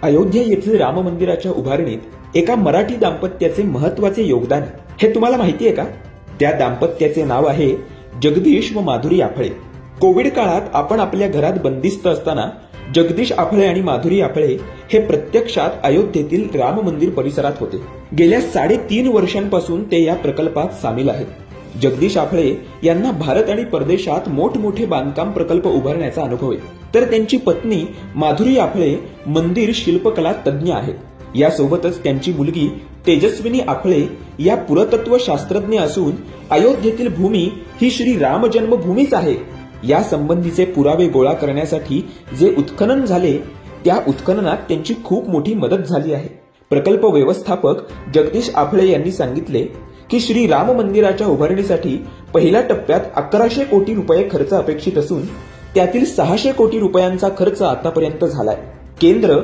अयोध्या येथील राम मंदिराच्या उभारणीत एका मराठी दाम्पत्याचे महत्वाचे योगदान हे तुम्हाला माहिती आहे का? त्या दाम्पत्याचे नाव आहे जगदीश व माधुरी आफळे. कोविड काळात आपण आपल्या घरात बंदिस्त असताना जगदीश आफळे आणि माधुरी आफळे हे प्रत्यक्षात अयोध्येतील राम मंदिर परिसरात होते. गेल्या 3.5 वर्षांपासून ते या प्रकल्पात सामील आहेत. जगदीश आफळे यांना भारत आणि परदेशात मोठमोठे बांधकाम प्रकल्प उभारण्याचा अनुभव आहे. तर त्यांची पत्नी माधुरी आफळे मंदिर शिल्पकला तज्ज्ञ आहेत. यासोबतच त्यांची मुलगी तेजस्विनी आफळे या पुरातत्व शास्त्रज्ञ असून अयोध्येतील भूमी ही श्री राम जन्मभूमीच आहे या संबंधीचे पुरावे गोळा करण्यासाठी जे उत्खनन झाले त्या उत्खननात त्यांची खूप मोठी मदत झाली आहे. प्रकल्प व्यवस्थापक जगदीश आफळे यांनी सांगितले की श्री राम मंदिराच्या उभारणीसाठी पहिल्या टप्प्यात 1100 कोटी रुपये खर्च अपेक्षित असून त्यातील 600 कोटी रुपयांचा खर्च आतापर्यंत झालाय. केंद्र